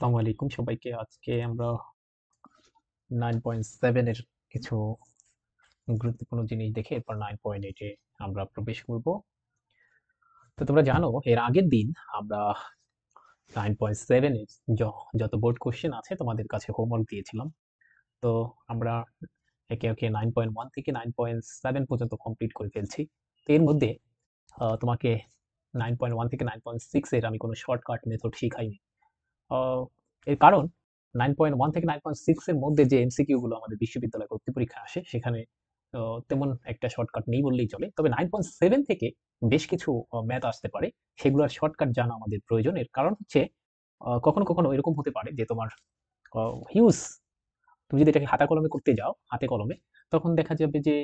আসসালামু আলাইকুম সবাইকে। আজকে আমরা 9.7 এর কিছু গুরুত্বপূর্ণ জিনিস দেখে এরপর 9.8 এ আমরা প্রবেশ করব। তো তোমরা জানো এর আগের দিন আমরা 9.7 এর যত বোর্ড কোশ্চেন আছে তোমাদের কাছে হোমওয়ার্ক দিয়েছিলাম। তো আমরা একে একে 9.1 থেকে 9.7 পর্যন্ত কমপ্লিট করে ফেলছি। তো এর মধ্যে তোমাকে 9.1 থেকে 9.6 এর আমি কোনো শর্টকাট মেথড শিখাইনি। এর কারণ 9.1 থেকে 9.6 এর মধ্যে যে এমসিকিউ গুলো আমাদের বিশ্ববিদ্যালয় ভর্তি পরীক্ষায় আসে সেখানে তেমন একটা শর্টকাট নেই বললেই চলে। তবে 9.7 থেকে বেশ কিছু ম্যাথ আসতে পারে। সেগুলোর শর্টকাট জানা আমাদের প্রয়োজন। এর কারণ হচ্ছে কখনো কখনো এরকম হতে পারে যে তোমার হিউজ তুমি যদি এটাকে হাতে কলমে করতে যাও, হাতে কলমে, তখন দেখা যাবে যে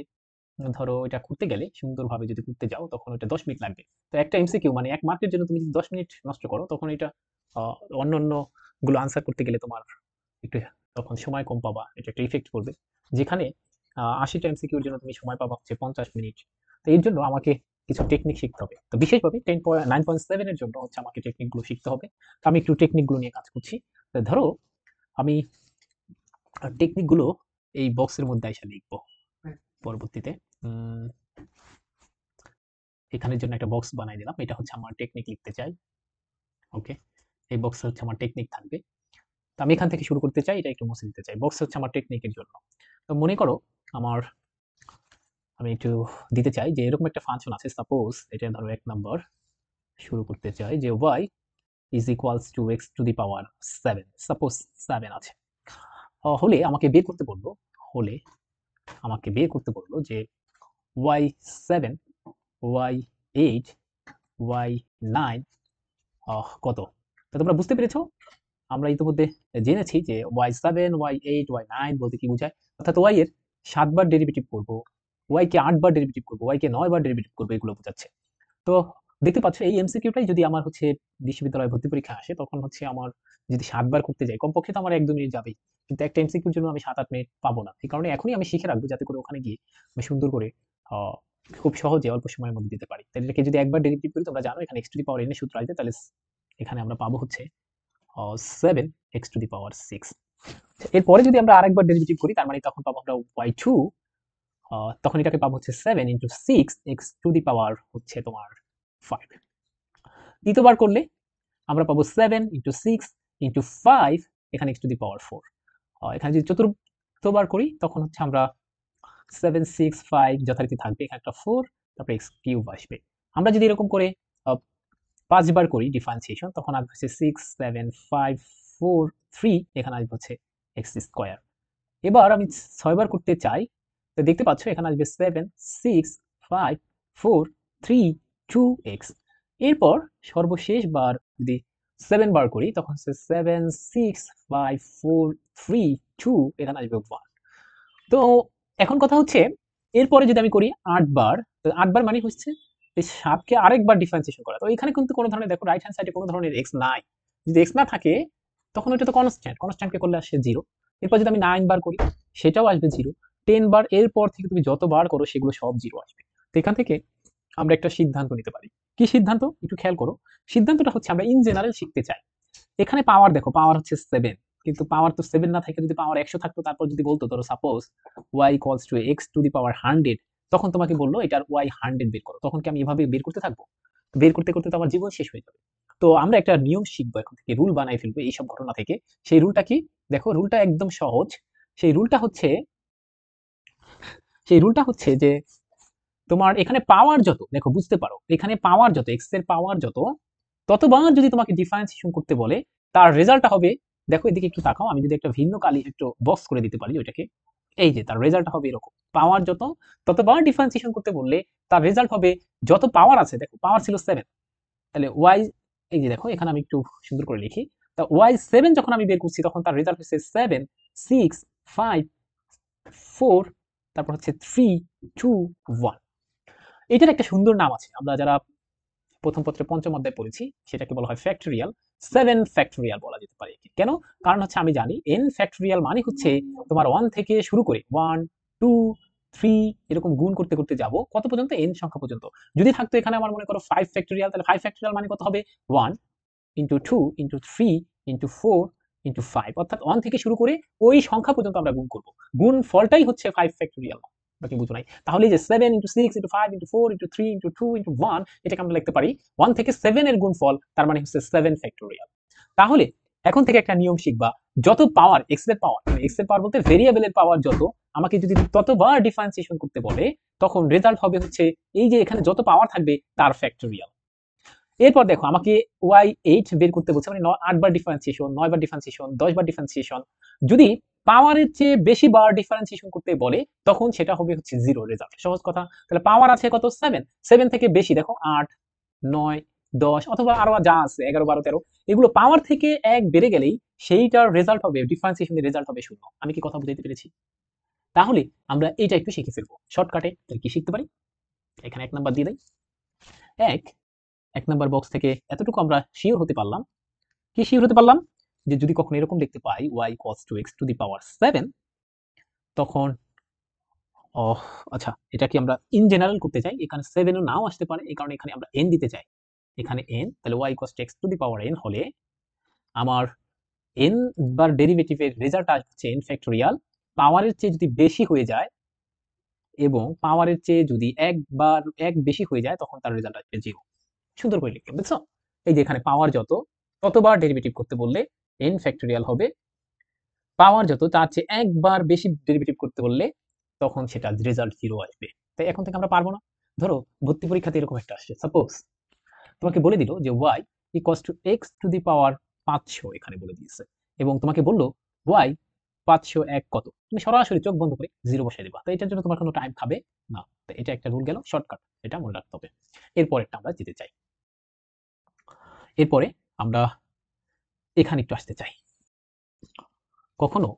ধরো এটা করতে গেলে সুন্দরভাবে যদি করতে যাও তখন ওইটা 10 মিনিট লাগবে। তো একটা এমসিকিউ মানে 1 মার্কের জন্য তুমি যদি 10 মিনিট নষ্ট করো তখন এটা অন্যান্য গুলো আনসার করতে গেলে তোমার একটু তখন সময় কম পাবা। এটা একটা ইফেক্ট করবে। যেখানে 80টা এমসিকিউর জন্য তুমি সময় পাবা হচ্ছে 50 মিনিট। তো এর জন্য আমাকে কিছু টেকনিক শিখতে হবে। তো বিশেষভাবে 9.7 এর জন্য হচ্ছে আমাকে টেকনিক গুলো শিখতে হবে। তো আমি একটু টেকনিক গুলো নিয়ে কাজ করছি। তো ধরো আমি টেকনিক গুলো এই বক্সের মধ্যে এসে লিখবো পরবর্তীতে। উম, এখানের জন্য একটা বক্স বানাই দিলাম। এটা হচ্ছে আমার টেকনিক লিখতে চাই। ওকে, এই বক্স হচ্ছে আমার টেকনিক থাকবে। তো আমি এখান থেকে শুরু করতে চাই, এটা একটু মুছে দিতে চাই। বক্স হচ্ছে আমার টেকনিকের জন্য। তো মনে করো আমার আমি একটু দিতে চাই যে এরকম একটা ফাংশন আছে। সাপোজ এটা ধরো 1 নাম্বার শুরু করতে চাই যে y is equals to x to the power 7, suppose 7 আছে। হলে আমাকে বের করতে বলবো, হলে আমাকে বের করতে বলবো যে y7, y8, y9 কত। তো তোমরা বুঝতে পেরেছো আমরা ইতিমধ্যে জেনেছি যে y7, y8, y9 বলতে কি বোঝায়, অর্থাৎ y এর 7 বার ডেরিভেটিভ করব, y কে 8 বার ডেরিভেটিভ করব, y কে 9 বার ডেরিভেটিভ করব, এগুলো বোঝাচ্ছে। তো দেখতে পাচ্ছ এই এমসিকিউটাই যদি আমার হচ্ছে বিশ্ববিদ্যালয়ে ভর্তি পরীক্ষা আসে তখন হচ্ছে আমার যদি 7 বার করতে যাই কমপক্ষে তো আমার 1-2 মিনিট যাবেই। কিন্তু একটা এমসিকিউর জন্য আমি 7-8 মিনিট পাবো না। এই কারণে এখনই আমি শিখে রাখবো যাতে করে ওখানে গিয়ে আমি সুন্দর করে আহ, খুব সহজে অল্প সময়ের মধ্যে দিতে পারি। তাহলে এটাকে যদি একবার ডেরিভেটিভ করি, তোমরা জানো এখানে x to the power n এর সূত্র আসবে, তাহলে এখানে আমরা পাবো হচ্ছে 7 x টু দি পাওয়ার 6। এরপরে যদি আমরা আরেকবার ডেরিভেটিভ করি তার মানে তখন পাবো আমরা y2, তখন এটাকে পাবো হচ্ছে 7 ইন্টু 6 x টু দি পাওয়ার হচ্ছে তোমার 5। দ্বিতীয়বার করলে আমরা পাবো 7 ইন্টু 6 ইন্টু 5, এখানে x টু দি পাওয়ার 4। এখানে যদি চতুর্থবার করি তখন হচ্ছে আমরা 7 6 5 যথারীতি থাকবে, এখানে একটা 4, তারপরে x কিউব আসবে। আমরা যদি এরকম করে 5 বার করি ডিফারেন্সিয়েশন তখন আসবে হচ্ছে 6 7 5 4 3, এখানে আসবে হচ্ছে x স্কয়ার। এবার আমি 6 বার করতে চাই, তো দেখতে পাচ্ছ এখানে আসবে 7 6 5 4 3 2 x। এরপর সর্বশেষ বার যদি 7 বার করি তখন হচ্ছে 7 6 5 4 3 2, এখানে আসবে 1। তো এখন কথা হচ্ছে এরপরে যদি আমি করি 8 বার, তো 8 বার মানে হচ্ছে এই 7 কে আরেকবার ডিফারেন্সিয়েশন করা। তো এখানে কিন্তু কোনো ধরনের দেখো রাইট হ্যান্ড সাইডে কোনো ধরনের x নাই। যদি x না থাকে তখন ওটা তো কনস্ট্যান্ট, কনস্ট্যান্টকে করলে আসে 0। এরপর যদি আমি 9 বার করি সেটাও আসবে 0। 10 বার, এরপর থেকে তুমি যত বার করো সেগুলো সব 0 আসবে। তো এখান থেকে আমরা একটা সিদ্ধান্ত নিতে পারি। কি সিদ্ধান্ত একটু খেয়াল করো। সিদ্ধান্তটা হচ্ছে আমরা ইন জেনারেল শিখতে চাই। এখানে পাওয়ার দেখো, পাওয়ার হচ্ছে 7, কিন্তু পাওয়ার তো 7 না থাকে যদি পাওয়ার 100 থাকতো, তারপর যদি বলতো ধরো suppose y equals to x to the power 100, তখন তোমাকে বললো এটার y 100 বের করো, তখন কি আমি এভাবে বের করতে থাকবো? বের করতে করতে তো আমার জীবন শেষ হয়ে যাবে। তো আমরা একটা নিয়ম শিখবো এখন থেকে, রুল বানাই ফেলবো এইসব ঘটনা থেকে। সেই রুলটা কি? দেখো রুলটা একদম সহজ। সেই রুলটা হচ্ছে সেই রুলটা হচ্ছে যে তোমার এখানে পাওয়ার যত, দেখো বুঝতে পারো এখানে পাওয়ার যত, এক্স এর পাওয়ার যত, ততবার যদি তোমাকে ডিফারেন্সিয়েশন করতে বলে তার রেজাল্টটা হবে, দেখো এদিকে একটু তাকাও, আমি যদি একটা ভিন্ন কালি একটু বক্স করে দিতে পারি ওইটাকে, এই যে তার রেজাল্টটা হবে এরকম। পাওয়ার যত ততবার ডিফারেন্সিয়েশন করতে বললে তার রেজাল্ট হবে যত পাওয়ার আছে, দেখো পাওয়ার ছিল 7, তাহলে ওয়াই, এই যে দেখো এখানে আমি একটু সুন্দর করে লিখি, তা y7 যখন আমি বের করছি তখন তার রেজাল্ট হচ্ছে 7 6 5 4, তারপর হচ্ছে 3 2 1। এটার একটা সুন্দর নাম আছে, আমরা যারা প্রথম পত্রে পঞ্চম অধ্যায় পড়েছি সেটাকে বলা হয় ফ্যাক্টরিয়াল। 7 ফ্যাক্টরিয়াল বলা যেতে পারে। কেন? কারণ হচ্ছে আমি জানি n ফ্যাক্টরিয়াল মানে হচ্ছে তোমার 1 থেকে শুরু করে 1 2 3 এরকম গুণ করতে করতে যাব কত পর্যন্ত, n সংখ্যা পর্যন্ত। যদি থাকতো এখানে আমার মনে করো 5 ফ্যাক্টরিয়াল, তাহলে 5 ফ্যাক্টরিয়াল মানে কত হবে 1 ইন্টু 2 ইন্টু 3 ইন্টু 4 ইন্টু 5, অর্থাৎ 1 থেকে শুরু করে ওই সংখ্যা পর্যন্ত আমরা গুণ করব। গুণ ফলটাই হচ্ছে 5 ফ্যাক্টোরিয়াল। বাকি বুঝো নাই। তাহলে এই যে 7 into 6 into 5 into 4 into 3 into 2 into 1, এটাকে আমরা লিখতে পারি 1 থেকে 7 এর গুণফল, তার মানে হচ্ছে 7 ফ্যাক্টোরিয়াল। তাহলে এখন থেকে একটা নিয়ম শিখবা, যত পাওয়ার x এর পাওয়ার, মানে x এর পাওয়ার বলতে ভেরিয়েবলের পাওয়ার যত, আমাকে যদি ততবার ডিফারেন্সিয়েশন করতে বলে, তখন রেজাল্ট হবে হচ্ছে এই যে এখানে যত পাওয়ার থাকবে তার ফ্যাক্টোরিয়াল। এরপর দেখো আমাকে y8 বের করতে বলছে, মানে 8 বার ডিফারেন্সিয়েশন, 9 বার ডিফারেন্সিয়েশন, 10 বার ডিফারেন্সিয়েশন। যদি পাওয়ারের চেয়ে বেশি বার ডিফারেন্সিয়েশন করতে বলে, তখন সেটা হবে হচ্ছে 0 রেজাল্ট। সহজ কথা। তাহলে পাওয়ার আছে কত? 7, 7 থেকে বেশি দেখো 8, 9, 10 অথবা আরো যা আছে 11, 12, 13, এগুলো পাওয়ার থেকে 1 বেড়ে গেলেই সেইটার রেজাল্ট হবে, ডিফারেন্সিয়েশনের রেজাল্ট হবে 0। আমি কি কথা বুঝাইতে পেরেছি? তাহলে আমরা এটা একটু শিখে ফেলবো শর্টকাটে। তাহলে কি শিখতে পারি? এখানে 1 নাম্বার দিয়ে দেই। 1 নাম্বার বক্স থেকে এতটুকু আমরা শিওর হতে পারলাম। কি শিওর হতে পারলাম? যে যদি কখনো এরকম দেখতে পাই y cos to x to the power 7, তখন আচ্ছা, এটা কি আমরা ইন জেনারেল করতে চাই? এখানে 7 ও নাও আসতে পারে, এই কারণে এখানে আমরা n দিতে চাই। এখানে n, তাহলে y cos to x to the power n হলে আমার n বার ডেরিভেটিভের রেজাল্ট আসছে n ফ্যাক্টোরিয়াল। পাওয়ারের চেয়ে যদি বেশি হয়ে যায় এবং পাওয়ারের চেয়ে যদি একবার 1 বেশি হয়ে যায়, তখন তার রেজাল্ট আসবে 0। সুন্দর করে লিখলাম, বুঝছো? এই যে এখানে পাওয়ার যত, ততবার ডেরিভেটিভ করতে বললে n ফ্যাক্টোরিয়াল হবে। পাওয়ার যত, তার চেয়ে একবার বেশি ডেরিভেটিভ করতে বললে তখন সেটা রেজাল্ট 0 আসবে। তাই এখন থেকে আমরা পারবো না? ধরো ভর্তি পরীক্ষাতে এরকম একটা আসছে, সাপোজ তোমাকে বলে দিল যে y equals to x to the power 500, এখানে বলে দিয়েছে, এবং তোমাকে বললো y 501 কত, তুমি সরাসরি চোখ বন্ধ করে 0 বসাই দিবা। তো এটার জন্য তোমার কোনো টাইম খাবে না। তো এটা একটা রুল গেল, শর্টকাট, এটা মনে রাখতে হবে। এরপরেরটা আমরা যেতে চাই। এরপরে আমরা এখানে একটু আসতে চাই। কখনো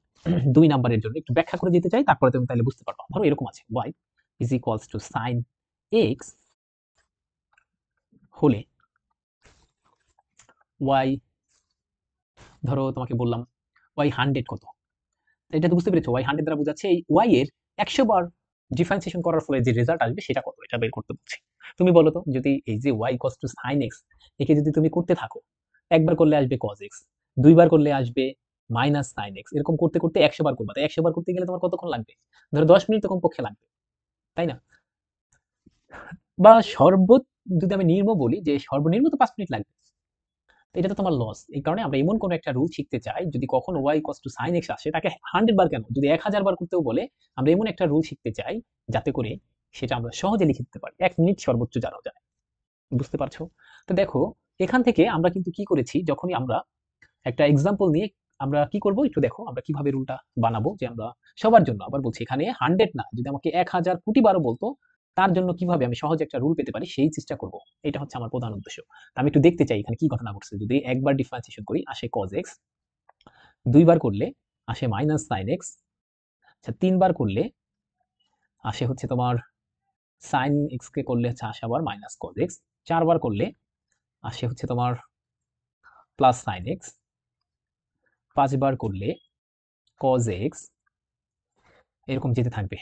2 নাম্বারের জন্য একটু ব্যাখ্যা করে যেতে চাই, তারপরে তুমি তাহলে বুঝতে পারবা। ধরো এরকম আছে, y is equals to sin x হলে y, ধরো তোমাকে বললাম y 100 কত। এটা তো বুঝতে পেরেছো, y 100 দ্বারা বোঝাচ্ছে এই y এর 100 বার ডিফারেন্সিয়েশন করার ফলে যে রেজাল্ট আসবে সেটা কত, এটা বের করতে বলছি। তুমি বলো তো, যদি এই যে y equals to sin x, একে যদি তুমি করতে থাকো, একবার করলে আসবে cos x, দুইবার করলে আসবে মাইনাস sin x, এরকম করতে করতে 100 বার করবা। তাই 100 বার করতে গেলে তোমার কতক্ষণ লাগবে? ধরো 10 মিনিট তো কমপক্ষে লাগবে, তাই না? বা যদি আমি নির্ম বলি যে সর্বনিম্ন তো 5 মিনিট লাগবে। তো এটা তো তোমার লস। এই কারণে আমরা এমন কোন একটা রুল শিখতে চাই, যদি কখনো y cos to sin x আসে, তাকে 100 বার কেন, যদি 1000 বার করতেও বলে, আমরা এমন একটা রুল শিখতে চাই যাতে করে সেটা আমরা সহজে লিখে দিতে পারি। 1 মিনিট সর্বোচ্চ জানা যায়। বুঝতে পারছো? তো দেখো এখান থেকে আমরা কিন্তু কি করেছি, যখনই আমরা একটা এক্সাম্পল নিয়ে আমরা কি করব একটু দেখো, আমরা কিভাবে রুলটা বানাবো, যে আমরা সবার জন্য, আবার বলছি এখানে 100 না, যদি আমাকে 1000 কোটি বারও বলতো, তার জন্য কিভাবে আমি সহজে একটা রুল পেতে পারি সেই চেষ্টা করব। এটা হচ্ছে আমার প্রধান উদ্দেশ্য। তো আমি একটু দেখতে চাই এখানে কি ঘটনা ঘটছে। যদি একবার ডিফারেন্সিয়েশন করি আসে cos x, দুইবার করলে আসে মাইনাস sin x, আচ্ছা তিনবার করলে আসে হচ্ছে তোমার sin x কে করলে হচ্ছে আসে আবার মাইনাস cos x, চারবার করলে আসে হচ্ছে তোমার প্লাস sin x, পাঁচবার করলে cos x, এরকম যেতে থাকবে।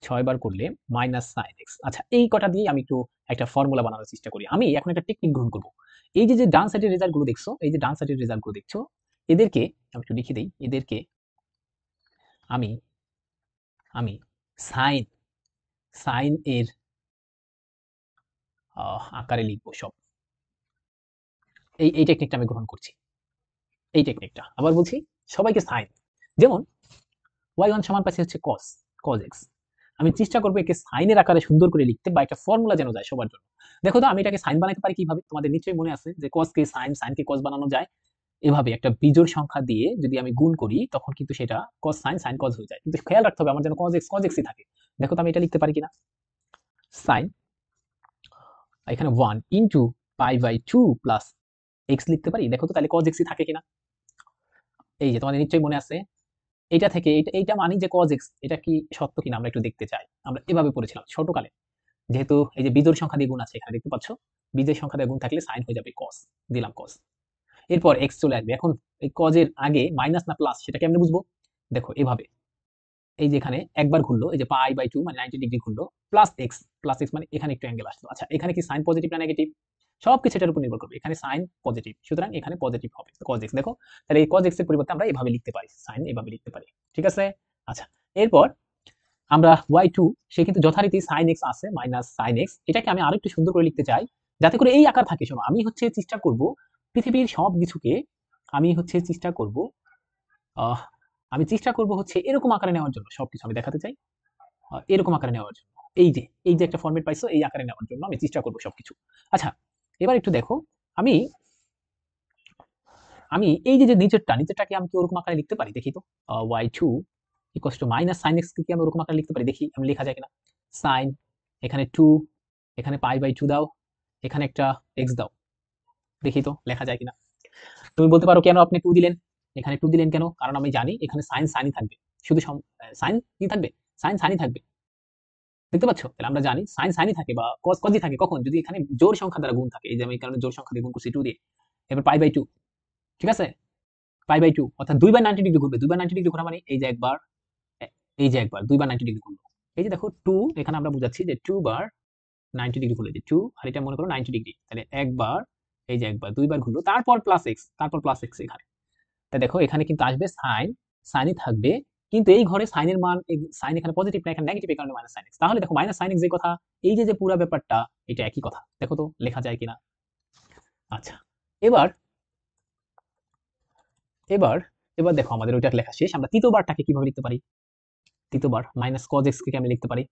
6 বার করলে মাইনাস সাইন এক্স। আচ্ছা, এই কটা দিয়ে আমি একটু একটা ফর্মুলা বানানোর চেষ্টা করি। আমি এখন একটা টেকনিক গ্রহণ করব। এই যে ডান সাইডের রেজাল্ট গুলো দেখছো, এই যে ডান সাইডের রেজাল্ট গুলো দেখছো, এদেরকে আমি একটু লিখে দেই। এদেরকে আমি আমি সাইন সাইন এর আকারে লিখবো সব। এই টেকনিকটা আমি গ্রহণ করছি। এই টেকনিকটা আবার বলছি, সবাইকে সাইন, যেমন y1 সমান পাচ্ছি হচ্ছে cos x। আমি চেষ্টা করবো একে সাইনের আকারে সুন্দর করে লিখতে, বা একটা ফর্মুলা যেন যায় সবার জন্য। দেখো তো আমি এটাকে সাইন বানাতে পারি কিভাবে? তোমাদের নিশ্চয়ই মনে আছে যে cos কে সাইন, সাইন কে cos বানানো যায়। এভাবে একটা বিজোড় সংখ্যা দিয়ে যদি আমি গুণ করি, তখন কিন্তু সেটা cos সাইন, সাইন cos হয়ে যায়। কিন্তু খেয়াল রাখতে হবে আমার যেন cos x ই থাকে। দেখো তো আমি এটা লিখতে পারি কিনা। সাইন, এখানে 1 into pi by 2 plus x লিখতে পারি। দেখো তো তাহলে cos x ই থাকে কিনা। এই যে তোমাদের নিশ্চয়ই মনে আছে, এইটা থেকে এইটা মানি যে cos x, এটা কি সত্য কিনা আমরা একটু দেখতে চাই। আমরা এভাবে পড়েছিলাম ছোটকালে, যেহেতু এই যে বিজোড় সংখ্যা দিয়ে গুণ আছে, এখানে দেখতে পাচ্ছ বিজোড় সংখ্যা দিয়ে গুণ থাকলে সাইন হয়ে যাবে cos, দিলাম cos। এরপর x চলে আসবে। এখন এই cos এর আগে মাইনাস না প্লাস সেটা কেমনে বুঝবো? দেখো এভাবে, এই যে এখানে একবার ঘুরলো, এই যে পাই বাই 2 মানে 90 ডিগ্রি ঘুরলো, প্লাস x মানে এখানে একটু অ্যাঙ্গেল আসলো। আচ্ছা, এখানে কি সাইন পজিটিভ না নেগেটিভ? সবকিছু এটার উপর নির্ভর করবে। এখানে সাইন পজিটিভ, সুতরাং এখানে পজিটিভ হবে cos x। দেখো তাহলে এই cos x এর পরিবর্তে আমরা এভাবে লিখতে পারি, সাইন এভাবে লিখতে পারি। ঠিক আছে? আচ্ছা, এরপর আমরা y2 সে কিন্তু যথারীতি sin x আছে মাইনাস sin x, এটাকে আমি আরেকটু সুন্দর করে লিখতে চাই যাতে করে এই আকার থাকে। শোনো, আমি হচ্ছে চেষ্টা করব পৃথিবীর সব কিছুকে আমি হচ্ছে চেষ্টা করব আহ আমি চেষ্টা করব হচ্ছে এরকম আকারে নেওয়ার জন্য। সবকিছু আমি দেখাতে চাই এরকম আকারে নেওয়ার জন্য। এই যে একটা ফরম্যাট পাইছো, এই আকারে নেওয়ার জন্য আমি চেষ্টা করব সবকিছু। আচ্ছা, এবার একটু দেখো, আমি আমি এই যে নিচেরটাকে আমি কি ওরকম আকারে লিখতে পারি দেখি তো। y2 equals to minus sine x কি আমি ওরকম আকারে লিখতে পারি দেখি, আমি লেখা যায় কিনা। সাইন, এখানে 2, এখানে পাই/2 দাও, এখানে একটা এক্স দাও, দেখি তো লেখা যায় কিনা। তুমি বলতে পারো কেন আপনি 2 দিলেন, এখানে 2 দিলেন কেন? কারণ আমি জানি এখানে সাইন সাইনই থাকবে, শুধু সাইন কি থাকবে, সাইন সাইনই থাকবে। দেখতে পাচ্ছ? তাহলে আমরা জানি সাইন সাইনই থাকে বা কস কসই থাকে কখন, যদি এখানে জোড় সংখ্যা দ্বারা গুণ থাকে। এই যে আমি এই কারণে জোড় সংখ্যা দিয়ে গুণ করছি 2 দিয়ে। এবার পাই/2, ঠিক আছে? পাই/2 অর্থাৎ 2 বার 90 ডিগ্রি ঘুরবে। 2 বার 90 ডিগ্রি ঘোরা মানে এই যে একবার, এই যে একবার 2 বার 90 ডিগ্রি ঘুরলো। এই যে দেখো 2, এখানে আমরা বুঝাচ্ছি যে 2 বার 90 ডিগ্রি ঘুরলে, যে 2 আর এটা মনে করো 90 ডিগ্রি, তাহলে একবার, এই যে একবার 2 বার ঘুরলো, তারপর প্লাস x, তারপর প্লাস x এখানে। তাই দেখো এখানে কিন্তু আসবে সাইন, সাইনই থাকবে, কিন্তু এই ঘরে সাইনের মান, সাইন এখানে পজিটিভ না, এখানে নেগেটিভ, এই কারণে মাইনাস সাইন x। তাহলে দেখো মাইনাস সাইন x যে কথা, এই যে পুরো ব্যাপারটা এটা একই কথা। দেখো তো লেখা যায় কিনা। আচ্ছা, এবার এবার এবার দেখো আমাদের ওইটা লেখা শেষ। আমরা তৃতীয়বারটাকে কিভাবে লিখতে পারি? তৃতীয়বার মাইনাস cos x কে আমি লিখতে পারি।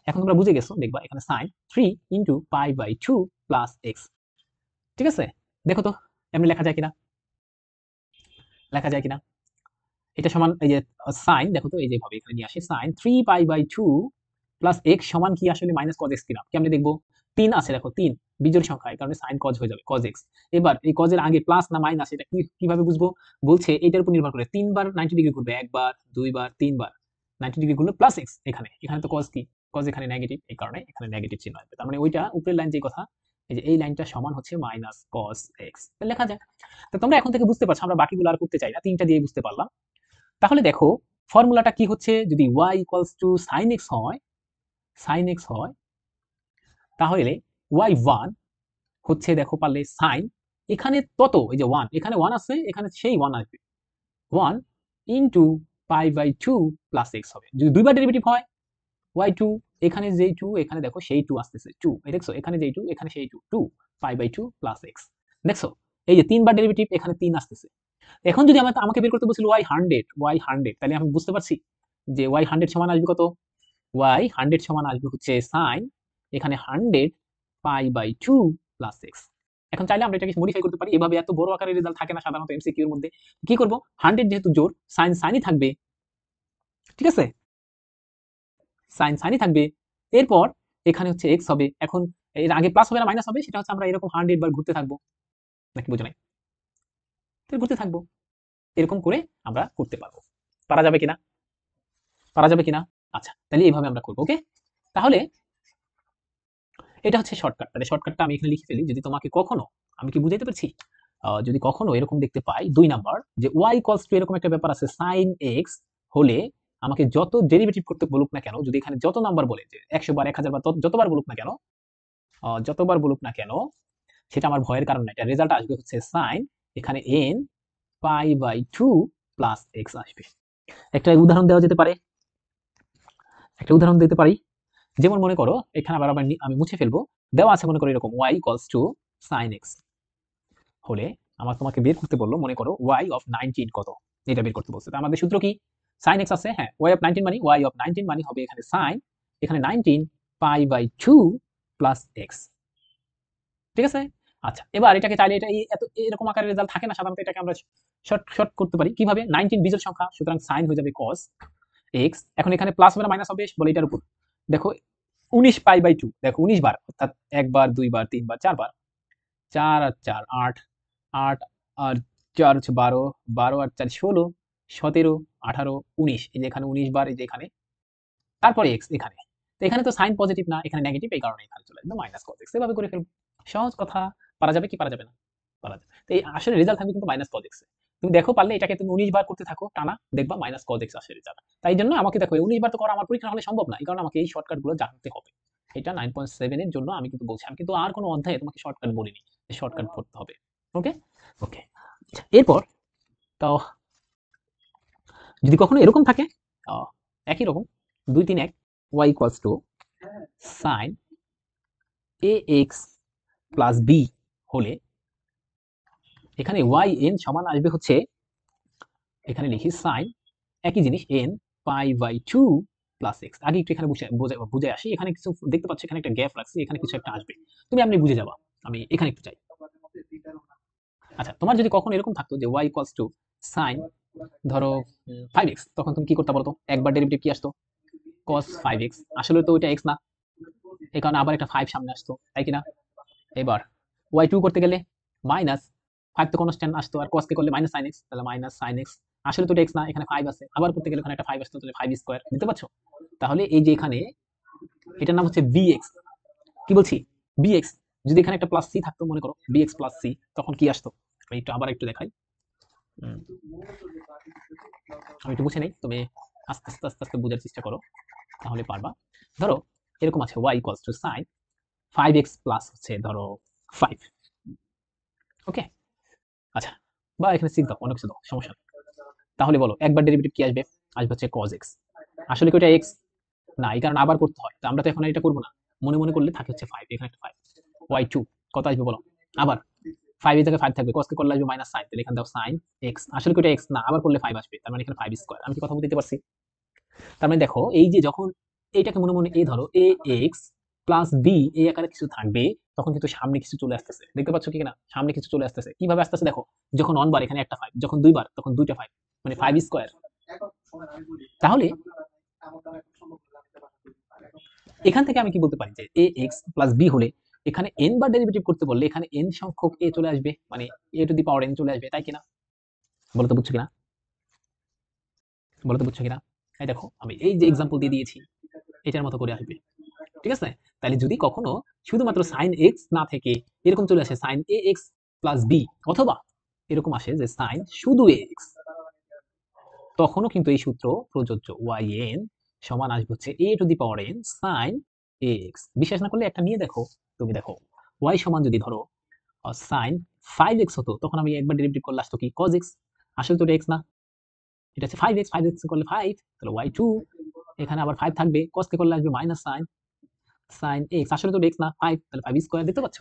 এখন তোমরা বুঝে গেছো, দেখবা এখানে sin 3 ইনটু পাই/2 প্লাস x। ঠিক আছে? দেখো তো এমনি লেখা যায় কিনা, লেখা যায় কিনা। এটা সমান এই যে sin, দেখো তো এই যে ভাবে এখানে নিয়ে আসি, sin 3 পাই/2 প্লাস x সমান কি আসলে মাইনাস cos x কিনা কেমনে দেখবো। 3 আছে, দেখো 3 বিজোড় সংখ্যা, এই কারণে sin cos হয়ে যাবে cos x। এবার এই cos এর আগে প্লাস না মাইনাস, এটা কিভাবে বুঝবো? বলছে এটার উপর নির্ভর করে 3 বার 90 ডিগ্রি ঘুরবে, একবার, 2 বার, 3 বার 90 ডিগ্রি ঘুরলে প্লাস x। এখানে এখানে তো cos কি, cos এখানে নেগেটিভ, এই কারণে এখানে নেগেটিভ চিহ্ন আসবে। তার মানে ওইটা উপরের লাইন যে কথা, এই যে এই লাইনটা সমান হচ্ছে মাইনাস cos x লেখা যায়। তো তোমরা এখন থেকে বুঝতে পারছো, আমরা বাকিগুলো আর করতে চাই না, তিনটা দিয়ে বুঝতে পারলাম। তাহলে দেখো ফর্মুলাটা কি হচ্ছে, যদি y equals two sin x হয়, sin x হয়, তাহলে y1 হচ্ছে দেখো পারলে sin, এখানে তত, এই যে 1, এখানে 1 আছে, এখানে সেই 1 আসবে, 1 ইনটু পাই/2 প্লাস x হবে। যদি দুইবার ডেরিভেটিভ হয় y2, এখানে যেই 2, এখানে দেখো সেই 2 আসতেছে 2, এই দেখছো এখানে যেই 2, এখানে সেই 2, 2 পাই/2 প্লাস x। দেখছো এই যে তিনবার ডেরিভেটিভ, এখানে 3 আসতেছে। এখন যদি আমাকে বের করতে বলছিল y100, তাহলে আমি বুঝতে পারছি যে y100 সমান আসবে কত, y100 সমান আসবে হচ্ছে sin, এখানে 100 পাই/2 প্লাস x। এখন চাইলে আমরা এটাকে মডিফাই করতে পারি, এভাবে এত বড় আকারের রেজাল্ট থাকে না সাধারণত এমসিকিউ এর মধ্যে। কি করব, 100 যেহেতু জোড়, sin সাইনই থাকবে, ঠিক আছে, sin সাইনই থাকবে। এরপর এখানে হচ্ছে x হবে। এখন এর আগে প্লাস হবে না মাইনাস হবে, সেটা হচ্ছে আমরা এরকম 100 বার ঘুরতে থাকবো, নাকি বুঝো নাই, ঘুরতে থাকবো, এরকম করে আমরা করতে পারবো। পারা যাবে কিনা, পারা যাবে কিনা? আচ্ছা, তাহলে এইভাবে আমরা করবো। ওকে, তাহলে এটা হচ্ছে শর্টকাট। তাহলে শর্টকাটটা আমি এখানে লিখে ফেলি। যদি তোমাকে কখনো, আমি কি বুঝাইতে পারছি, যদি কখনো এরকম দেখতে পাই 2 নাম্বার যে y ইকুয়ালস টু এরকম একটা ব্যাপার আছে sin x হলে, আমাকে যত ডেরিভেটিভ করতে বলুক না কেন, যদি এখানে যত নাম্বার বলে যে 100 বার 1000 বার যতবার বলুক না কেন, যতবার বলুক না কেন, সেটা আমার ভয়ের কারণ না। এটা রেজাল্ট আসবে হচ্ছে sin, এখানে n পাই/2 প্লাস x আসবে। একটা উদাহরণ দেওয়া যেতে পারে, একটা উদাহরণ দিতে পারি। যেমন মনে করো এখানে আবার আমি মুছে ফেলবো, দেওয়া আছে মনে করো এরকম y equals two sin x হলে, তোমাকে বের করতে বললো মনে করো y অফ 19 কত, এটা বের করতে বলছে। তো আমাদের সূত্র কি, sin x আছে, হ্যাঁ, y অফ 19 মানে y অফ 19 মানে হবে এখানে sin, এখানে 19 পাই/2 প্লাস x। ঠিক আছে? আচ্ছা, এবার এটাকে চাইলে এটা এত এরকম আকারের রেজাল্ট থাকে না সাধারণত, এটাকে আমরা শর্ট করতে পারি কিভাবে, 19 বিজোড় সংখ্যা, সুতরাং sin হয়ে যাবে cos x। এখন এখানে প্লাস হবে না মাইনাস হবে বলে এটার উপর, দেখো 19 পাই/2, দেখো 19 বার, অর্থাৎ একবার, দুইবার, তিনবার, চারবার, 4 আর 4 8, 8 আর 4 হচ্ছে 12, 12 আর 4 16, 17, 18, 19, এই যে এখানে 19 বার, এই যে এখানে, তারপরে x এখানে। তো এখানে তো সাইন পজিটিভ না, এখানে নেগেটিভ, এই কারণে এখানে চলে আসবে মাইনাস cos x। এভাবে করে ফেলবো, সহজ কথা। পারা যাবে কি পারা যাবে না, পারা যাবে। তো এই আসলে রেজাল্ট থাকবে কিন্তু মাইনাস cos x। তুমি দেখো পারলে এটাকে তুমি 19 বার করতে থাকো টানা, দেখবা মাইনাস cos x আসে রেজাল্ট। তাই জন্য আমাকে দেখো 19 বার তো করা আমার পরীক্ষা হলে সম্ভব না, এই কারণে আমাকে এই শর্টকাট গুলো জানতে হবে। এটা 9.7 এর জন্য আমি কিন্তু বলছি, আমি কিন্তু আর কোনো অধ্যায়ে তোমাকে শর্টকাট বলিনি যে শর্টকাট পড়তে হবে। ওকে ওকে। এরপর তো যদি কখনো এরকম থাকে একই রকম 2 3 1 y equals to sine ax plus b হলে এখানে y n সমান আসবে হচ্ছে, এখানে লিখি সাইন একই জিনিস n pi by 2 plus x. আগে একটু এখানে বুঝে আসি, এখানে কিছু দেখতে পাচ্ছ, এখানে একটা গ্যাপ রাখছি, এখানে কিছু একটা আসবে, তুমি আপনি বুঝে যাবা। আমি এখানে একটু চাই। আচ্ছা, তোমার যদি কখনো এরকম থাকতো যে y ইকুয়ালস টু সাইন ধরো 5x, তখন তুমি কি করতে বলতো? একবার ডেরিভেটিভ কি আসতো? cos 5x। আসলে তো ওইটা x না, এই কারণে আবার একটা 5 সামনে আসতো, তাই কিনা? এবার y2 করতে গেলে মাইনাস 5 তো কনস্ট্যান্ট আসতো, আর cos কে করলে মাইনাস sin x, তাহলে মাইনাস sin x। আসলে তো এটা x না, এখানে 5 আছে, আবার করতে গেলে ওখানে একটা 5 আসতো, তাহলে 5 স্কয়ার। বুঝতে পারছো? তাহলে এই যে এখানে এটার নাম হচ্ছে bx। কি বলছি? bx। যদি এখানে একটা প্লাস c থাকতো, মনে করো bx প্লাস c, তখন কি আসতো? আমি একটু আবার একটু দেখাই। আমি একটু বুঝে নেই, তুমি আস্তে আস্তে আস্তে আস্তে বোঝার চেষ্টা করো, তাহলে পারবা। ধরো এরকম আছে y equals two sin 5x plus হচ্ছে ধরো 5। ওকে, আচ্ছা, বা এখানে 6 দাও, অনেক কিছু দাও, সমস্যা নেই। তাহলে বলো একবার ডেরিভেটিভ কি আসবে? আসবে হচ্ছে cos x। আসলে কি ওটা x না, এই কারণে আবার করতে হয়, তো আমরা তো এখন এটা করবো না, মনে মনে করলে থাকে হচ্ছে 5, এখানে একটা 5। y2 কত আসবে বলো? আবার 5 এর জায়গায় 5 থাকবে, cos কে করলে আসবে মাইনাস sin, তাহলে এখানে দাও sin x। আসলে কি ওটা x না, আবার করলে 5 আসবে, তার মানে এখানে 5 স্কয়ার। আমি কি কথা বলতে পারছি? তার মানে দেখো, এই যে যখন এইটাকে মনে মনে ধরো ax প্লাস b এই আকারে কিছু থাকবে, তখন কিন্তু সামনে কিছু চলে আসতেছে, দেখতে পাচ্ছ কি না? সামনে কিছু চলে আসতেছে, কিভাবে আসতেছে দেখো, যখন 1 বার এখানে একটা 5, যখন 2 বার তখন দুইটা 5, মানে 5 স্কয়ার। তাহলে এখান থেকে আমি কি বলতে পারি যে ax প্লাস b হলে এখানে n বার ডেরিভেটিভ করতে বললে এখানে n সংখ্যক a চলে আসবে, মানে a to the power n চলে আসবে, তাই কিনা? বলো তো বুঝছো কিনা? বলো তো বুঝছো কিনা? এই দেখো, আমি এই যে এক্সাম্পল দিয়ে দিয়েছি, এটার মতো করে আসবে। ঠিক আছে? তাহলে যদি কখনো শুধুমাত্র sin x না থেকে এরকম চলে আসে sin ax প্লাস b, অথবা এরকম আসে যে sin শুধু ax, তখনও কিন্তু এই সূত্র প্রযোজ্য। yn সমান আসবে হচ্ছে a to the power n sin ax। বিশ্বাস না করলে একটা নিয়ে দেখো, তুমি দেখো y সমান যদি ধরো sin 5x হতো, তখন আমি একবার ডেরিভেটিভ করলে আসতো কি? cos x। আসলে তো এটা x না, এটা হচ্ছে 5x, 5x করলে 5, তাহলে y2, এখানে আবার 5 থাকবে, cos কে করলে আসবে মাইনাস sin x। আসলে তো x না, 5, তাহলে 5 স্কয়ার। দেখতে পাচ্ছ?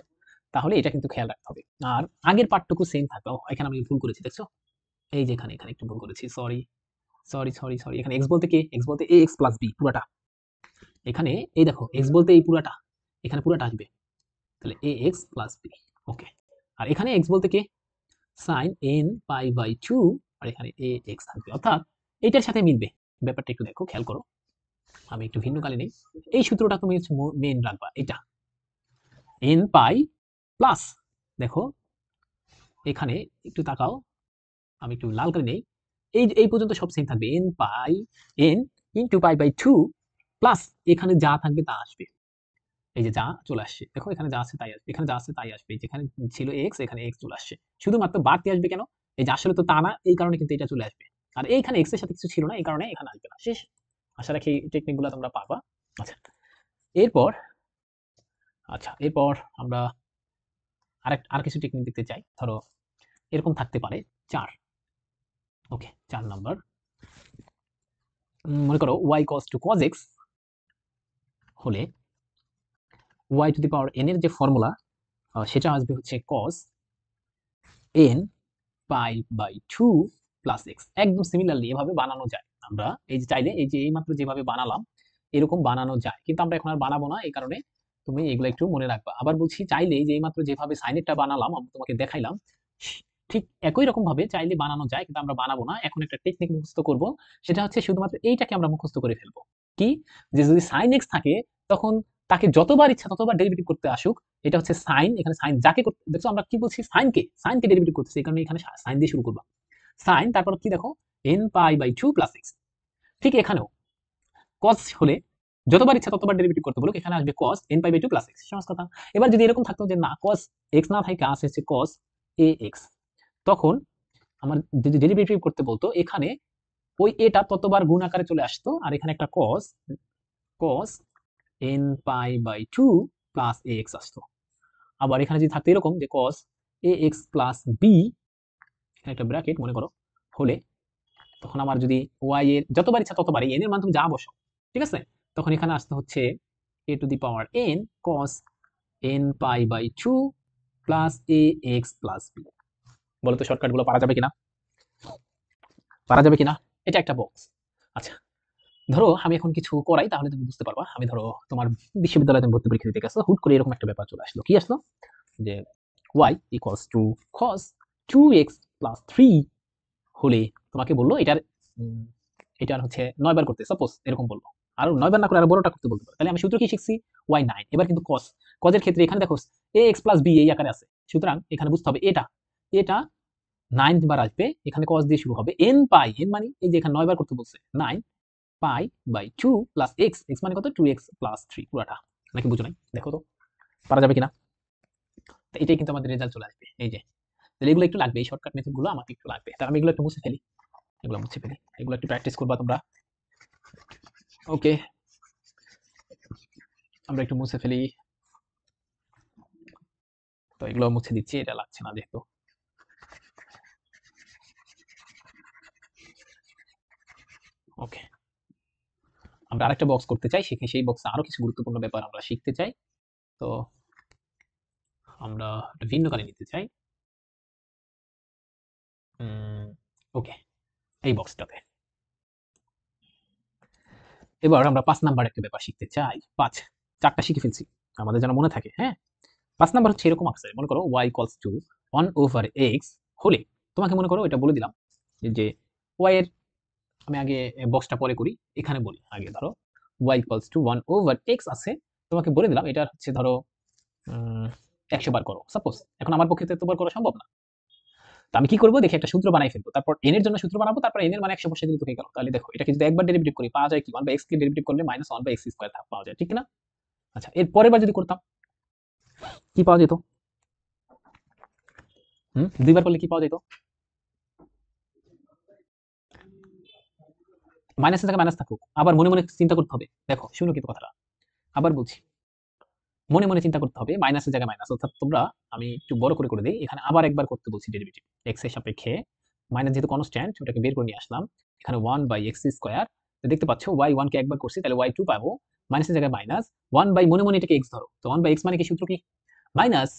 তাহলে এটা কিন্তু খেয়াল রাখতে হবে। আর আগের পার্টটুকু সেম থাকবে। এখানে আমি ভুল করেছি, দেখছো? এই যে এখানে এখানে একটু ভুল করেছি, সরি সরি সরি সরি। এখানে x বলতে কি? x বলতে ax প্লাস b পুরাটা। এখানে এই দেখো, x বলতে এই পুরাটা, এখানে পুরাটা আসবে, তাহলে ax প্লাস b। ওকে, আর এখানে x বলতে কি? sin n পাই বাই 2, আর এখানে ax থাকবে, অর্থাৎ এইটার সাথে মিলবে। ব্যাপারটা একটু দেখো, খেয়াল করো, আমি একটু ভিন্ন কালে নেই। এই সূত্রটা তুমি মেন রাখবা, এটা n পাই প্লাস, দেখো এখানে একটু তাকাও, আমি একটু লাল করে নেই, এই পর্যন্ত সব সেম থাকবে, n into pi by 2 plus এখানে যা থাকবে তা আসবে। এই যে যা চলে আসছে, দেখো এখানে যা আছে তাই আসবে, এখানে যা আছে তাই আসবে, যেখানে ছিল x এখানে x চলে আসছে, শুধুমাত্র বাড়তি আসবে কেন? এই যে আসলে তো তা না, এই কারণে কিন্তু এটা চলে আসবে। আর এইখানে x এর সাথে কিছু ছিল না, এই কারণে এখানে আসবে না। শেষ। আশা রাখি টেকনিকগুলো তোমরা পারবা। আচ্ছা, এরপর এরপর আমরা আর কিছু টেকনিক দেখতে চাই। ধরো এরকম থাকতে পারে 4। ওকে, 4 নাম্বার, মনে করো y cos to cos x হলে y to the power n এর যে ফর্মুলা, সেটা আসবে হচ্ছে cos n pi by 2 plus x। একদম সিমিলারলি এভাবে বানানো যায়। আমরা এই যে চাইলে এই যে এইমাত্র যেভাবে বানালাম এরকম বানানো যায়, কিন্তু আমরা এখন আর বানাবো না, এই কারণে তুমি এগুলো একটু মনে রাখবা। আবার বলছি, চাইলে যে এইমাত্র যেভাবে সাইনেরটা বানালাম, আমি তোমাকে দেখাইলাম, ঠিক একই রকম ভাবে চাইলে বানানো যায়, কিন্তু আমরা বানাবো না। এখন একটা টেকনিক মুখস্থ করব, সেটা হচ্ছে শুধুমাত্র এইটাকে আমরা মুখস্থ করে ফেলবো। কি? যে যদি sin x থাকে, তখন তাকে যতবার ইচ্ছা ততবার ডেরিভেটিভ করতে আসুক। এটা হচ্ছে সাইন, এখানে সাইন যাকে করতে দেখছো, আমরা কি বলছি? সাইনকে ডেরিভেটিভ করতেছি, এই কারণে এখানে সাইন দিয়ে শুরু করবা। সাইন, তারপর কি দেখো, n pi by 2 plus x। ঠিক এখানেও cos হলে যতবার ইচ্ছা ততবার ডেরিভেটিভ করতে বলুক, এখানে আসবে cos n pi by 2 plus x। সহজ কথা। এবার যদি এরকম থাকতো যে না, cos x না থাকে, আসে হচ্ছে cos ax, তখন আমার যদি ডেরিভেটিভ করতে বলতো, এখানে ওই এটা ততবার গুণ আকারে চলে আসতো, আর এখানে একটা cos n pi by 2 plus ax আসতো। আবার এখানে যদি থাকতো এরকম যে cos ax প্লাস b, এখানে একটা ব্র্যাকেট মনে করো, হলে তখন আমার যদি y এর যতবার ইচ্ছা ততবার n এর মান তুমি যা বসাও, ঠিক আছে, তখন এখানে আসতে হচ্ছে a to the power n cos n pi by 2 plus ax plus b। বলো তো শর্টকাট গুলো পারা যাবে কিনা, পারা যাবে কিনা? এটা একটা বক্স। আচ্ছা, ধরো আমি এখন কিছু করাই, তাহলে তুমি বুঝতে পারবা। আমি ধরো তোমার বিশ্ববিদ্যালয়ে তুমি ভর্তি পরীক্ষা দিতে গেছো, হুট করে এরকম একটা ব্যাপার চলে আসলো। কি আসলো? যে y equals two cos 2x plus 3 হলে তোমাকে বললো এটার এটার হচ্ছে 9 বার করতে, সাপোজ এরকম বললো। আর 9 বার না করে আরো বড়টা করতে বলতে পারে। তাহলে আমি সূত্র কি শিখছি? y9। এবার কিন্তু cos এর ক্ষেত্রে এখানে দেখো ax প্লাস b এই আকারে আছে। সুতরাং এখানে বুঝতে হবে এটা এটা 9 বার আসবে, এখানে cos দিয়ে শুরু হবে, n পাই, n মানে এই যে এখানে 9 বার করতে বলছে, 9 pi by 2 plus x, x মানে কত? 2x প্লাস 3 পুরাটা। নাকি বুঝো নাই? দেখো তো পারা যাবে কিনা। তো এটাই কিন্তু আমাদের রেজাল্ট চলে আসবে। এই যে, তাহলে এগুলো একটু লাগবে, এই শর্টকাট মেথড গুলো আমাকে একটু লাগবে। তাহলে আমি এগুলো একটু মুছে ফেলি, এগুলো মুছে ফেলি, এগুলো একটু প্র্যাকটিস করবা তোমরা। ওকে, আমরা একটু মুছে ফেলি। তো এগুলো মুছে দিচ্ছি, এটা লাগছে না যেহেতু। ওকে, আমরা আরেকটা বক্স করতে চাই, শিখে সেই বক্সে আরো কিছু গুরুত্বপূর্ণ ব্যাপার আমরা শিখতে চাই। তো আমরা একটা ভিন্ন কালে নিতে চাই। ওকে, এই বক্সটাতে এবার আমরা 5 নাম্বার একটা ব্যাপার শিখতে চাই। 5 4টা শিখে ফেলছি, আমাদের যেন মনে থাকে। হ্যাঁ, 5 নাম্বার হচ্ছে এরকম আছে, মনে করো y equals to 1 over x হলে, তোমাকে মনে করো এটা বলে দিলাম যে y এর, আমি আগে বক্সটা পরে করি, এখানে বলি আগে। ধরো y equals to 1 over x আছে, তোমাকে বলে দিলাম এটা হচ্ছে ধরো 100 বার করো, সাপোজ। এখন আমার পক্ষে তো এতবার করা সম্ভব না, তো আমি কি করবো, দেখি একটা সূত্র বানাই ফেলবো, তারপর n এর জন্য সূত্র বানাবো, তারপর n এর মানে 100 বসিয়ে দিলে তো হয়ে গেল। তাহলে দেখো এটাকে যদি একবার ডেরিভেটিভ করি পাওয়া যায় কি, 1 বাই x কে ডেরিভেটিভ করলে মাইনাস 1 বাই x স্কয়ার পাওয়া যায়, ঠিক না? আচ্ছা, এর পরের বার যদি করতাম কি পাওয়া যেত? দুইবার করলে কি পাওয়া যেত? মাইনাসের জায়গায় মাইনাস থাকুক, আবার মনে মনে চিন্তা করতে হবে। দেখো শুনো কিন্তু কথাটা, আবার বলছি, মনে মনে চিন্তা করতে হবে মাইনাসের জায়গায় মাইনাস, অর্থাৎ তোমরা, আমি একটু বড় করে করে দিই, এখানে আবার একবার করতে বলছি ডেরিভেটিভ x এর সাপেক্ষে, মাইনাস যেহেতু কনস্ট্যান্ট ওটাকে বের করে নিয়ে আসলাম, এখানে 1 বাই x স্কয়ার। তো দেখতে পাচ্ছ y 1 কে একবার করছি, তাহলে y 2 পাবো, মাইনাসের জায়গায় মাইনাস 1 বাই, মনে মনে এটাকে x ধরো, তো 1 বাই x মানে কি, সূত্র কি? Minus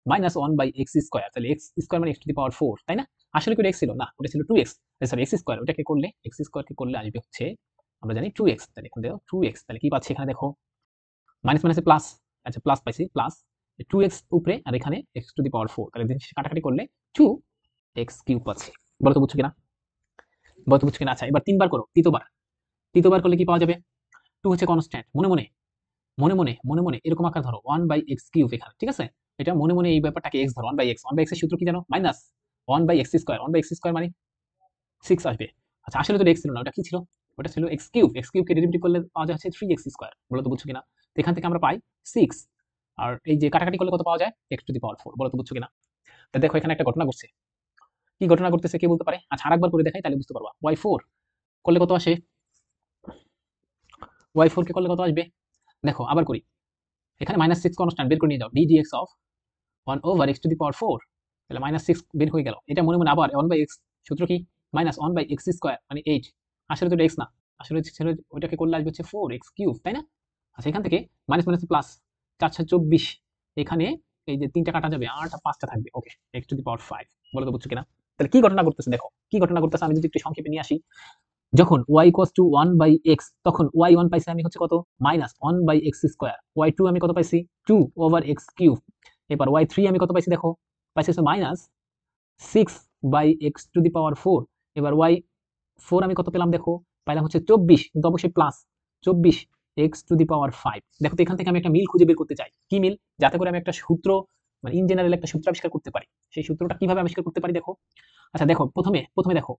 minus 1 by x square, তাহলে x স্কয়ার মানে x টু দি পাওয়ার 4, তাই না? আসলে কি x ছিল না, ওটা ছিল 2x, সরি x স্কয়ার, ওটাকে করলে x স্কয়ার কে করলে আসবে হচ্ছে, আমরা জানি 2x, তাহলে এখন দেখো 2x, তাহলে কি পাচ্ছি এখানে দেখো, মাইনাস মাইনাসে প্লাস, আচ্ছা প্লাস পাইছি, প্লাস 2x উপরে, আর এখানে x টু দি পাওয়ার 4, তাহলে কাটাকাটি করলে 2x কিউব পাচ্ছি। বলো তো বুঝছো কিনা, বলো তো বুঝছো কিনা? আচ্ছা, এবার তিনবার করো, তৃতীয়বার, তৃতীয়বার করলে কি পাওয়া যাবে? 2 হচ্ছে কনস্ট্যান্ট, মনে মনে মনে মনে মনে মনে এরকম আকার ধরো 1 বাই x কিউব এখানে, ঠিক আছে? এটা মনে মনে এই ব্যাপারটাকে x ধরো, 1 বাই x, 1 বাই x এর সূত্র কি জানো? Minus 1 by x square, 1 by x square মানে 6 আসবে। আচ্ছা, আসলে তো x ছিল না, ওটা কি ছিল? ওটা ছিল x কিউব, x কিউব কে ডেরিভেটিভ করলে পাওয়া যায় হচ্ছে 3x স্কয়ার। বলো তো বুঝছো কিনা? তো এখান থেকে আমরা পাই 6, আর এই যে কাটাকাটি করলে কত পাওয়া যায়? x to the power 4। বলো তো বুঝছো কিনা? তো দেখো এখানে একটা ঘটনা ঘটছে, কি ঘটনা ঘটতেছে কে বলতে পারে? আচ্ছা, আরেকবার করে দেখাই, তাহলে বুঝতে পারবা। y4 করলে কত আসে? y4 কে করলে কত আসবে? দেখো আবার করি, এখানে -6 কনস্ট্যান্ট বের করে নিয়ে যাও, ddx of 1 over x to the power 4, তাহলে -6 বের হয়ে গেল। এটা মনে মনে আবার 1 বাই x, সূত্র কি? -1 বাই x স্কয়ার মানে 8। আসলে তো এটা x না, আসলে ছিল, ওইটাকে করলে আসবে হচ্ছে 4x কিউব, তাই না? আচ্ছা, এখান থেকে মাইনাস মাইনাস প্লাস, 4 4 24, এখানে এই যে 3টা কাটা যাবে, 8 আর 5টা থাকবে। ওকে, x টু দি পাওয়ার 5। বলো তো বুঝছো কিনা? তাহলে কি ঘটনা ঘটতেছে দেখো, কি ঘটনা ঘটতেছে আমি যদি একটু সংক্ষেপে নিয়ে আসি। যখন y equals to 1 by x, তখন y1 পাইছি আমি হচ্ছে কত? -1 বাই x স্কয়ার। y2 আমি কত পাইছি? 2 ওভার x কিউব। এবার y3 আমি কত পাইছি দেখো, পাইছি হচ্ছে -6 by x to the power 4। এবার y4 আমি কত পেলাম দেখো, পাইলাম হচ্ছে 24, কিন্তু অবশ্যই প্লাস 24 x টু দি পাওয়ার 5। দেখো তো এখান থেকে আমি একটা মিল খুঁজে বের করতে চাই, কি মিল? যাতে করে আমি একটা সূত্র, মানে ইন জেনারেল একটা সূত্র আবিষ্কার করতে পারি। সেই সূত্রটা কিভাবে আবিষ্কার করতে পারি দেখো। আচ্ছা দেখো, প্রথমে প্রথমে দেখো,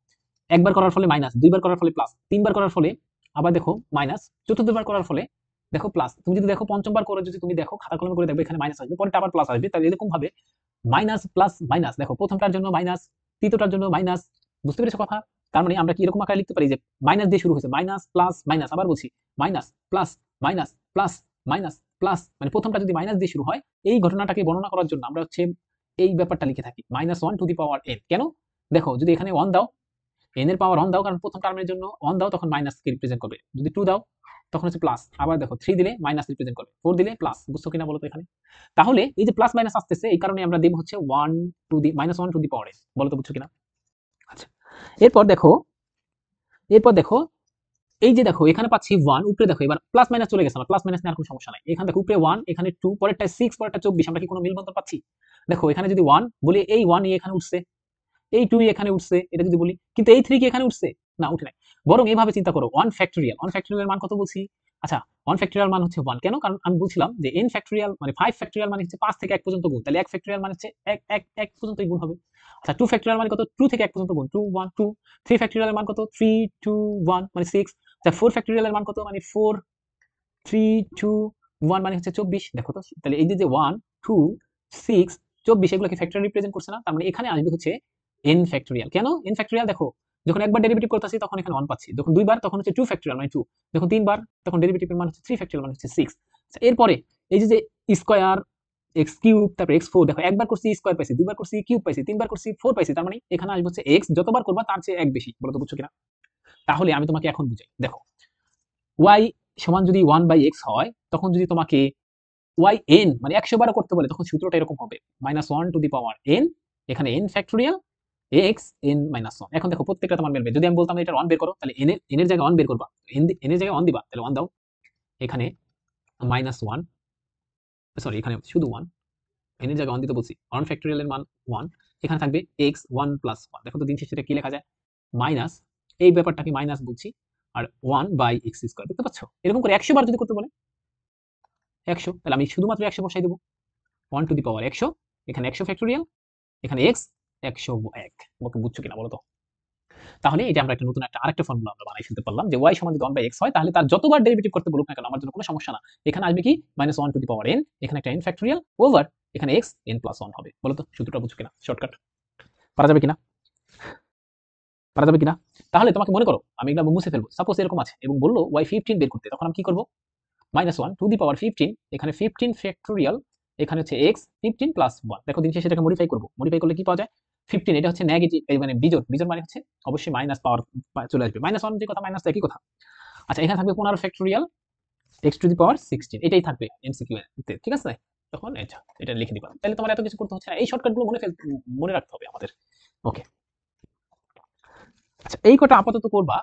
একবার করার ফলে মাইনাস, দুইবার করার ফলে প্লাস, তিনবার করার ফলে আবার দেখো মাইনাস, চতুর্থবার করার ফলে দেখো প্লাস। তুমি যদি দেখো পঞ্চমবার করে যদি তুমি দেখো, খাতা কলমে করে দেখবে, এখানে মাইনাস আসবে, পরেরটা আবার প্লাস আসবে। তাহলে এরকম ভাবে মাইনাস প্লাস মাইনাস, দেখো প্রথমটার জন্য মাইনাস, তৃতীয়টার জন্য মাইনাস। বুঝতে পেরেছো কথা? তার মানে আমরা কি এরকম আকারে লিখতে পারি যে মাইনাস দিয়ে শুরু হয়েছে, মাইনাস প্লাস মাইনাস, আবার বলছি minus plus minus plus minus plus মানে প্রথমটা যদি মাইনাস দিয়ে শুরু হয়, এই ঘটনাটাকে বর্ণনা করার জন্য আমরা হচ্ছে এই ব্যাপারটা লিখে থাকি -1 টু দি পাওয়ার n। কেন? দেখো যদি এখানে 1 দাও, n এর পাওয়ার 1 দাও, কারণ প্রথম টার্মের জন্য 1 দাও তখন মাইনাসকে রিপ্রেজেন্ট করবে। যদি 2 দাও তখন হচ্ছে প্লাস। আবার দেখো 3 দিলে মাইনাস রিপ্রেজেন্ট করবে, 4 দিলে প্লাস। বুঝছো কিনা বলো তো এখানে? তাহলে এই যে প্লাস মাইনাস আসতেছে, এই কারণে আমরা দেব হচ্ছে 1 to the -1 two the power n। বলো তো বুঝছো কিনা? আচ্ছা, এরপর দেখো, এরপর দেখো এই যে দেখো এখানে পাচ্ছি 1, উপরে দেখো এবার প্লাস মাইনাস চলে গেছে, আমার প্লাস মাইনাস নিয়ে আর কোনো সমস্যা নাই। এখানে দেখো উপরে 1, এখানে 2, পরেরটা 6, পরেরটা 24। আমরা কি কোনো মিলবন্ধন পাচ্ছি? দেখো এখানে যদি 1 বলি, এই 1 ই এখানে উঠছে, এই 2 ই এখানে উঠছে, এটা যদি বলি, কিন্তু এই 3 কি এখানে উঠছে? না, উঠে নাই। বরং এইভাবে চিন্তা করো, 1 ফ্যাক্টরিয়াল, 1 ফ্যাক্টরিয়াল এর মান কত বলছি? আচ্ছা, 1 ফ্যাক্টরিয়াল মান হচ্ছে 1। কেন? কারণ আমি বলছিলাম যে n ফ্যাক্টরিয়াল মানে 5 ফ্যাক্টরিয়াল মানে হচ্ছে 5 থেকে 1 পর্যন্ত গুণ। তাহলে 1 ফ্যাক্টরিয়াল মানে হচ্ছে 1 পর্যন্তই গুণ হবে। আচ্ছা, 2 ফ্যাক্টরিয়াল মানে কত? 2 থেকে 1 পর্যন্ত গুণ, 2 1 2। 3 ফ্যাক্টরিয়াল এর মান কত? 3 2 1 মানে 6। আচ্ছা, 4 ফ্যাক্টরিয়াল এর মান কত? মানে 4 3 2 1 মানে হচ্ছে 24। দেখো তো, তাহলে এই যে 1 2 6 24 এগুলোকে ফ্যাক্টরিয়াল রিপ্রেজেন্ট করছে না? তার মানে এখানে আসবে হচ্ছে n ফ্যাক্টরিয়াল। কেন n ফ্যাক্টরিয়াল? দেখো যখন একবার ডেরিভেটিভ করতেছি তখন এখানে 1 পাচ্ছি, যখন দুইবার তখন হচ্ছে 2 ফ্যাক্টরিয়াল মানে 2, যখন তিনবার তখন ডেরিভেটিভের মান হচ্ছে 3 ফ্যাক্টরিয়াল মানে হচ্ছে 6। আচ্ছা, এরপরে এই যে স্কয়ার এক্স কিউব, তারপর x4, দেখো একবার করছি স্কয়ার পাইছি, দুইবার করছি কিউব পাইছি, তিনবার করছি 4 পাইছি, তার মানে এখানে আসবে হচ্ছে x যতবার করবা তার চেয়ে 1 বেশি। বলো তো বুঝছো কিনা? তাহলে আমি তোমাকে এখন বুঝাই। দেখো y সমান যদি 1/x হয়, তখন যদি তোমাকে yn মানে 100 বারও করতে বলে, তখন সূত্রটা এরকম হবে -1 টু দি পাওয়ার n, এখানে n ফ্যাক্টরিয়াল x n -1। এখন দেখো প্রত্যেকটা তোমার মিলবে। যদি আমি বলতাম এটা 1 বের করো, তাহলে n এর জায়গায় 1 বের করবা, n এর জায়গায় 1 দিবা, তাহলে 1 দাও। এখানে -1, সরি এখানে শুধু 1, n এর জায়গায় 1 দিতে বলছি, 1 ফ্যাক্টরিয়াল এর মান 1। এখানে থাকবে x 1 + 1। দেখো তো দিন শেষে এটা কি লেখা যায়? মাইনাস, এই ব্যাপারটাকে মাইনাস বলছি, আর 1/x²। দেখতে পাচ্ছ? এরকম করে 100 বার যদি করতে বলে 100, তাহলে আমি শুধুমাত্র 100 বসাই দেব। 1 টু দি পাওয়ার 100, এখানে 100 ফ্যাক্টরিয়াল, এখানে x 101। ওকে, বুঝছো কিনা বলো তো? তাহলে এটা আমরা একটা নতুন আরেকটা ফর্মুলা আমরা বানাই ফেলতে পারলাম যে y সমান যদি 1/x হয়, তাহলে তার যতবার ডেরিভেটিভ করতে বলুক না কেন আমার জন্য কোনো সমস্যা না। এখানে আসবে কি -1 টু দি পাওয়ার n, এখানে একটা n ফ্যাক্টরিয়াল ওভার এখানে x n+1 হবে। বলো তো সূত্রটা বুঝছো কিনা? শর্টকাট পারা যাবে কিনা? পারা যাবে কিনা? তাহলে তোমাকে মনে করো আমি এগুলো মুছে ফেলবো। সাপোজ এরকম আছে এবং বললো y 15 বের করতে, তখন আমি কি করব? -1 টু দি পাওয়ার 15, এখানে 15 ফ্যাক্টরিয়াল, এখানে হচ্ছে x 15 + 1। দেখো দিন শেষে এটাকে মডিফাই করব। মডিফাই করলে কি পাওয়া যায়? 15, এটা হচ্ছে নেগেটিভ, এই মানে বিজোড়। বিজোড় মানে হচ্ছে অবশ্যই মাইনাস পাওয়ার চলে আসবে। -1 যে কথা, মাইনাস তো একই কথা। আচ্ছা, এখানে থাকবে 15 ফ্যাক্টরিয়াল x টু দি পাওয়ার 16, এটাই থাকবে এমসিকিউ তে, ঠিক আছে? তখন এটা লিখে দিবা। তাহলে তোমার এত কিছু করতে হচ্ছে না। এই শর্টকাট গুলো মনে রাখতে হবে আমাদের। ওকে, আচ্ছা এই কটা আপাতত করবা।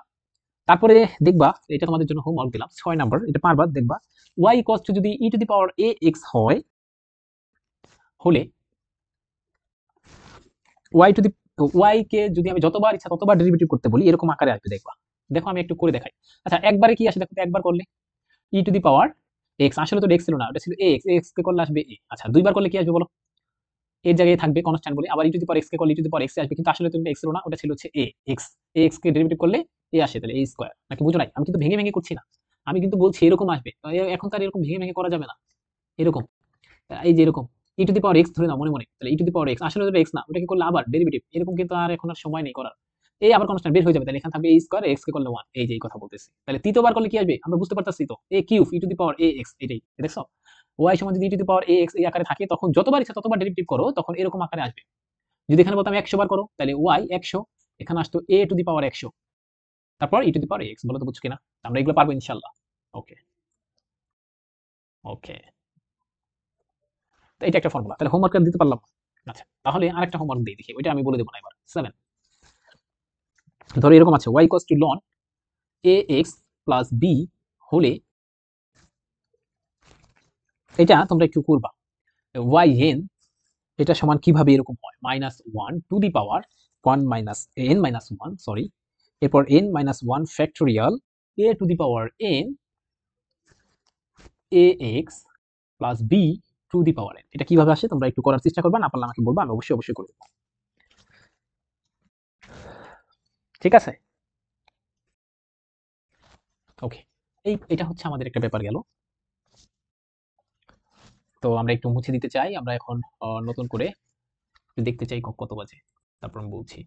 তারপরে দেখবা, এটা তোমাদের জন্য হোমওয়ার্ক দিলাম 6 নাম্বার, এটা পারবা। দেখবা y ইকুয়ালস টু যদি e two the power ax হয়, হলে y টু দি y কে যদি আমি যতবার ইচ্ছা ততবার ডেরিভেটিভ করতে বলি, এরকম আকারে আসবে। দেখবা, দেখো আমি একটু করে দেখাই। আচ্ছা, একবারে কি আসে দেখো তো, একবার করলে e two the power x, আসলে তো x ছিল না, ওটা ছিল ax, x কে করলে আসবে a। আচ্ছা, দুইবার করলে কি আসবে বলো? এর জায়গায় থাকবে কনস্ট্যান্ট বলি, আবার e two the power x কে করলে e two the power x আসবে, কিন্তু আসলে তো x ছিল না, ওটা ছিল হচ্ছে a x, ax K derivative করলে a আসে, তাহলে a স্কয়ার। নাকি বুঝো নাই? আমি কিন্তু ভেঙে ভেঙে করছি না, আমি কিন্তু বলছি এরকম আসবে। এখন তার এরকম ভেঙে ভেঙে করা যাবে না। এরকম, এই যে এরকম e two the power x ধরে নাও মনে মনে, তাহলে e two the power x আসলে ওটা x না, ওটাকে করলে আবার ডেরিভেটিভ, এরকম কিন্তু আর এখন আর সময় নেই করার। এই আবার কনস্ট্যান্ট বের হয়ে যাবে, তাহলে এখানে থাকবে a স্কয়ার, x কে করলে 1। এই যে এই কথা বলতেছি। তাহলে তৃতীয়বার করলে কি আসবে আমরা বুঝতে পারতাছি তো, a cube e two the power ax, এটাই দেখছো? y সমান যদি e two the power ax এই আকারে থাকে, তখন যতবার ইচ্ছা ততবার ডেরিভেটিভ করো, তখন এরকম আকারে আসবে। যদি এখানে বলতাম 100 বার করো, তাহলে y 100, এখানে আসতো a টু দি পাওয়ার 100, তারপর e two the power x। বলো তো বুঝছো কিনা? আমরা এগুলো পারবো ইনশাআল্লাহ। ওকে, ওকে, তো এটা একটা ফর্মুলা। তাহলে হোমওয়ার্ক দিতে পারলাম না। আচ্ছা, তাহলে আরেকটা হোমওয়ার্ক দিই, দেখি ওইটা আমি বলে দেবো না এবার। 7, ধরো এরকম আছে y equals two ln ax plus b হলে, এটা তোমরা একটু করবা। yn এটা সমান কিভাবে এরকম হয়? -1 two the power 1 minus n minus 1, sorry, এরপর n minus 1 factorial a to the power n ax plus b two the power n। এটা কিভাবে আসে তোমরা একটু করার চেষ্টা করবা, না পারলে আমাকে বলবা, আমি অবশ্যই অবশ্যই করে দেবো। ঠিক আছে? ওকে, এটা হচ্ছে আমাদের একটা ব্যাপার গেল। তো আমরা একটু মুছে দিতে চাই। আমরা এখন নতুন করে দেখতে চাই কত বাজে, তারপর আমি বলছি।